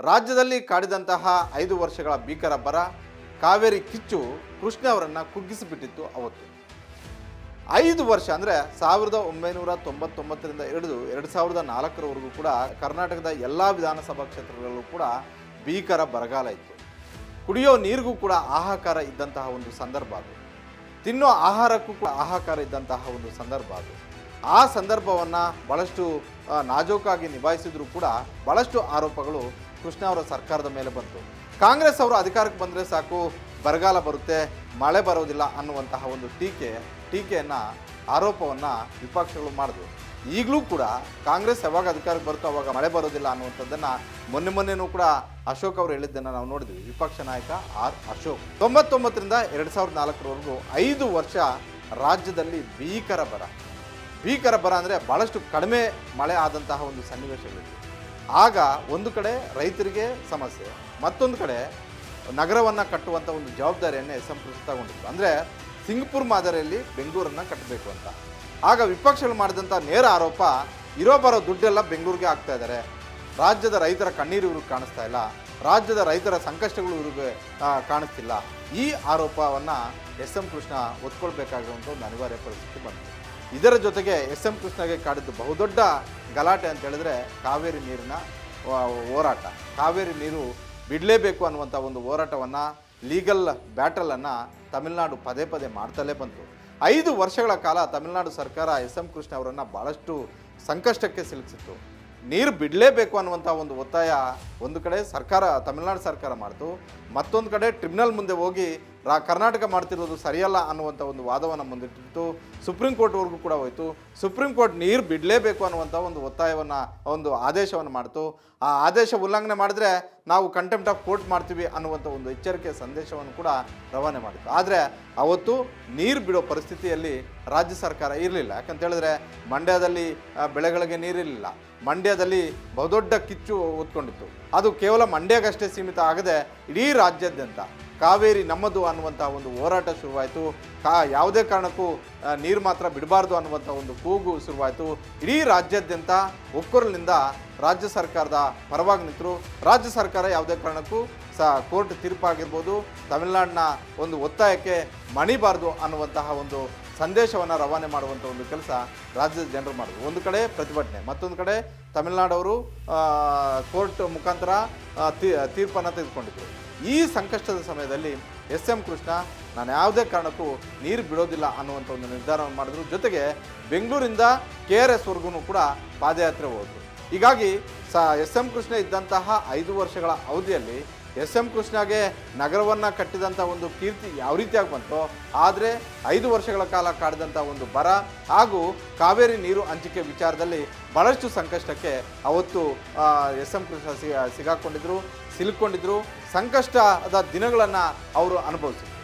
ರಾಜ್ಯದಲ್ಲಿ ಕಾಡಿದಂತಹ 5 ವರ್ಷಗಳ ಭೀಕರ ಬರ, ಕಾವೇರಿ ಕಿಚ್ಚು ಕೃಷ್ಣ ಅವರನ್ನು ಕುಗ್ಗಿಸಿಬಿಟ್ಟಿತ್ತು ಅವತ್ತು. 5 ವರ್ಷ ಅಂದರೆ 1999ರಿಂದ ಹಿಡಿದು 2004ರವರೆಗೂ ಕೂಡ ಕರ್ನಾಟಕದ ಎಲ್ಲ ವಿಧಾನಸಭಾ ಕ್ಷೇತ್ರಗಳಲ್ಲೂ ಕೂಡ ಭೀಕರ ಬರಗಾಲ ಇತ್ತು. ಕುಡಿಯೋ ನೀರಿಗೂ ಕೂಡ ಹಾಹಾಕಾರ ಇದ್ದಂತಹ ಒಂದು ಸಂದರ್ಭ ಅದು. ತಿನ್ನೋ ಆಹಾರಕ್ಕೂ ಕೂಡ ಹಾಹಾಕಾರ ಇದ್ದಂತಹ ಒಂದು ಸಂದರ್ಭ ಅದು. ಆ ಸಂದರ್ಭವನ್ನು ಭಾಳಷ್ಟು ನಾಜೂಕಾಗಿ ನಿಭಾಯಿಸಿದರೂ ಕೂಡ ಭಾಳಷ್ಟು ಆರೋಪಗಳು ಕೃಷ್ಣ ಅವರ ಸರ್ಕಾರದ ಮೇಲೆ ಬಂತು. ಕಾಂಗ್ರೆಸ್ ಅವರು ಅಧಿಕಾರಕ್ಕೆ ಬಂದರೆ ಸಾಕು ಬರಗಾಲ ಬರುತ್ತೆ, ಮಳೆ ಬರೋದಿಲ್ಲ ಅನ್ನುವಂತಹ ಒಂದು ಟೀಕೆಯನ್ನು ಆರೋಪವನ್ನು ವಿಪಕ್ಷಗಳು ಮಾಡಿದ್ರು. ಈಗಲೂ ಕೂಡ ಕಾಂಗ್ರೆಸ್ ಯಾವಾಗ ಅಧಿಕಾರಕ್ಕೆ ಬರುತ್ತೋ ಅವಾಗ ಮಳೆ ಬರೋದಿಲ್ಲ ಅನ್ನುವಂಥದ್ದನ್ನು ಮೊನ್ನೆನೂ ಕೂಡ ಅಶೋಕ್ ಅವರು ಹೇಳಿದ್ದನ್ನು ನಾವು ನೋಡಿದ್ವಿ. ವಿಪಕ್ಷ ನಾಯಕ ಆರ್ ಅಶೋಕ್ 99ರಿಂದ 2004ರವರೆಗೂ 5 ವರ್ಷ ರಾಜ್ಯದಲ್ಲಿ ಭೀಕರ ಬರ ಅಂದರೆ ಭಾಳಷ್ಟು ಕಡಿಮೆ ಮಳೆ ಆದಂತಹ ಒಂದು ಸನ್ನಿವೇಶಗಳಿತ್ತು. ಆಗ ಒಂದು ಕಡೆ ರೈತರಿಗೆ ಸಮಸ್ಯೆ, ಮತ್ತೊಂದು ಕಡೆ ನಗರವನ್ನು ಕಟ್ಟುವಂಥ ಒಂದು ಜವಾಬ್ದಾರಿಯನ್ನು ಎಸ್.ಎಂ. ಕೃಷ್ಣ ತಗೊಂಡಿತ್ತು. ಅಂದರೆ ಸಿಂಗಪುರ್ ಮಾದರಿಯಲ್ಲಿ ಬೆಂಗಳೂರನ್ನು ಕಟ್ಟಬೇಕು ಅಂತ. ಆಗ ವಿಪಕ್ಷಗಳು ಮಾಡಿದಂಥ ನೇರ ಆರೋಪ, ಬರೋ ದುಡ್ಡೆಲ್ಲ ಬೆಂಗಳೂರಿಗೆ ಆಗ್ತಾ ಇದ್ದಾರೆ, ರಾಜ್ಯದ ರೈತರ ಕಣ್ಣೀರು ಇವ್ರಿಗೆ ಕಾಣಿಸ್ತಾ ಇಲ್ಲ, ರಾಜ್ಯದ ರೈತರ ಸಂಕಷ್ಟಗಳು ಇವ್ರಿಗೆ ಕಾಣಿಸ್ತಿಲ್ಲ. ಈ ಆರೋಪವನ್ನು ಎಸ್.ಎಂ. ಕೃಷ್ಣ ಒತ್ಕೊಳ್ಬೇಕಾಗಿರುವಂಥ ಒಂದು ಅನಿವಾರ್ಯ ಪರಿಸ್ಥಿತಿ ಬಂತು. ಇದರ ಜೊತೆಗೆ ಎಸ್.ಎಂ. ಕೃಷ್ಣಗೆ ಕಾಡಿದ್ದು ಬಹುದೊಡ್ಡ ಗಲಾಟೆ ಅಂತ ಹೇಳಿದ್ರೆ ಕಾವೇರಿ ನೀರಿನ ಹೋರಾಟ. ಕಾವೇರಿ ನೀರು ಬಿಡಲೇಬೇಕು ಅನ್ನುವಂಥ ಒಂದು ಹೋರಾಟವನ್ನು, ಲೀಗಲ್ ಬ್ಯಾಟಲನ್ನು ತಮಿಳುನಾಡು ಪದೇ ಮಾಡ್ತಲೇ ಬಂತು. 5 ವರ್ಷಗಳ ಕಾಲ ತಮಿಳುನಾಡು ಸರ್ಕಾರ ಎಸ್.ಎಂ. ಕೃಷ್ಣ ಅವರನ್ನು ಭಾಳಷ್ಟು ಸಂಕಷ್ಟಕ್ಕೆ ಸಿಲುಕಿಸಿತ್ತು. ನೀರು ಬಿಡಲೇಬೇಕು ಅನ್ನುವಂಥ ಒಂದು ಒತ್ತಾಯ ಒಂದು ಕಡೆ ತಮಿಳುನಾಡು ಸರ್ಕಾರ ಮಾಡ್ತು, ಮತ್ತೊಂದು ಕಡೆ ಟ್ರಿಬ್ಯುನಲ್ ಮುಂದೆ ಹೋಗಿ ಕರ್ನಾಟಕ ಮಾಡ್ತಿರೋದು ಸರಿಯಲ್ಲ ಅನ್ನುವಂಥ ಒಂದು ವಾದವನ್ನು ಮುಂದಿಟ್ಟಿತ್ತು. ಸುಪ್ರೀಂ ಕೋರ್ಟ್ವರೆಗೂ ಕೂಡ ಹೋಯಿತು. ಸುಪ್ರೀಂ ಕೋರ್ಟ್ ನೀರು ಬಿಡಲೇಬೇಕು ಅನ್ನುವಂಥ ಒಂದು ಒಂದು ಆದೇಶವನ್ನು ಮಾಡ್ತು. ಆ ಆದೇಶ ಉಲ್ಲಂಘನೆ ಮಾಡಿದ್ರೆ ನಾವು ಕಂಟೆಂಪ್ಟ್ ಆಫ್ ಕೋರ್ಟ್ ಮಾಡ್ತೀವಿ ಅನ್ನುವಂಥ ಒಂದು ಎಚ್ಚರಿಕೆ ಸಂದೇಶವನ್ನು ಕೂಡ ರವಾನೆ ಮಾಡಿತ್ತು. ಆದರೆ ಅವತ್ತು ನೀರು ಬಿಡೋ ಪರಿಸ್ಥಿತಿಯಲ್ಲಿ ರಾಜ್ಯ ಸರ್ಕಾರ ಇರಲಿಲ್ಲ. ಯಾಕಂತೇಳಿದ್ರೆ ಮಂಡ್ಯದಲ್ಲಿ ಬೆಳೆಗಳಿಗೆ ನೀರಿರಲಿಲ್ಲ. ಮಂಡ್ಯದಲ್ಲಿ ಬಹುದೊಡ್ಡ ಕಿಚ್ಚು ಹೊತ್ಕೊಂಡಿತ್ತು. ಅದು ಕೇವಲ ಮಂಡ್ಯಗಷ್ಟೇ ಸೀಮಿತ ಆಗದೆ ಇಡೀ ರಾಜ್ಯಾದ್ಯಂತ ಕಾವೇರಿ ನಮ್ಮದು ಅನ್ನುವಂಥ ಒಂದು ಹೋರಾಟ ಶುರುವಾಯಿತು. ಯಾವುದೇ ಕಾರಣಕ್ಕೂ ನೀರು ಮಾತ್ರ ಬಿಡಬಾರ್ದು ಅನ್ನುವಂಥ ಒಂದು ಕೂಗು ಶುರುವಾಯಿತು. ಇಡೀ ರಾಜ್ಯಾದ್ಯಂತ ಒಕ್ಕೊರಲಿನಿಂದ ರಾಜ್ಯ ಸರ್ಕಾರದ ಪರವಾಗಿ ನಿಂತರು. ರಾಜ್ಯ ಸರ್ಕಾರ ಯಾವುದೇ ಕಾರಣಕ್ಕೂ ಕೋರ್ಟ್ ತೀರ್ಪಾಗಿರ್ಬೋದು, ತಮಿಳುನಾಡಿನ ಒಂದು ಒತ್ತಾಯಕ್ಕೆ ಮಣಿಬಾರ್ದು ಅನ್ನುವಂತಹ ಒಂದು ಸಂದೇಶವನ್ನು ರವಾನೆ ಮಾಡುವಂಥ ಒಂದು ಕೆಲಸ ರಾಜ್ಯದ ಜನರು ಮಾಡಿದ್ರು. ಒಂದು ಕಡೆ ಪ್ರತಿಭಟನೆ, ಮತ್ತೊಂದು ಕಡೆ ತಮಿಳುನಾಡವರು ಕೋರ್ಟ್ ಮುಖಾಂತರ ತೀರ್ಪನ್ನು ತೆಗೆದುಕೊಂಡಿದ್ರು. ಈ ಸಂಕಷ್ಟದ ಸಮಯದಲ್ಲಿ ಎಸ್.ಎಂ. ಕೃಷ್ಣ ನಾನು ಯಾವುದೇ ಕಾರಣಕ್ಕೂ ನೀರು ಬಿಡೋದಿಲ್ಲ ಅನ್ನುವಂಥ ಒಂದು ನಿರ್ಧಾರವನ್ನು ಮಾಡಿದ್ರು. ಜೊತೆಗೆ ಬೆಂಗಳೂರಿಂದ KRSವರೆಗೂ ಕೂಡ ಪಾದಯಾತ್ರೆ ಹೋದರು. ಹೀಗಾಗಿ ಎಸ್.ಎಂ. ಕೃಷ್ಣ ಇದ್ದಂತಹ 5 ವರ್ಷಗಳ ಅವಧಿಯಲ್ಲಿ ಎಸ್.ಎಂ. ಕೃಷ್ಣಗೆ ನಗರವನ್ನು ಕಟ್ಟಿದಂಥ ಒಂದು ಕೀರ್ತಿ ಯಾವ ರೀತಿಯಾಗಿ ಬಂತೋ, ಆದರೆ 5 ವರ್ಷಗಳ ಕಾಲ ಕಾಡಿದಂಥ ಒಂದು ಬರ ಹಾಗೂ ಕಾವೇರಿ ನೀರು ಹಂಚಿಕೆ ವಿಚಾರದಲ್ಲಿ ಭಾಳಷ್ಟು ಸಂಕಷ್ಟಕ್ಕೆ ಅವತ್ತು ಎಸ್.ಎಂ. ಕೃಷ್ಣ ಸಿಲುಕೊಂಡಿದ್ರು. ಸಂಕಷ್ಟದ ದಿನಗಳನ್ನು ಅವರು ಅನುಭವಿಸಿದ್ರು.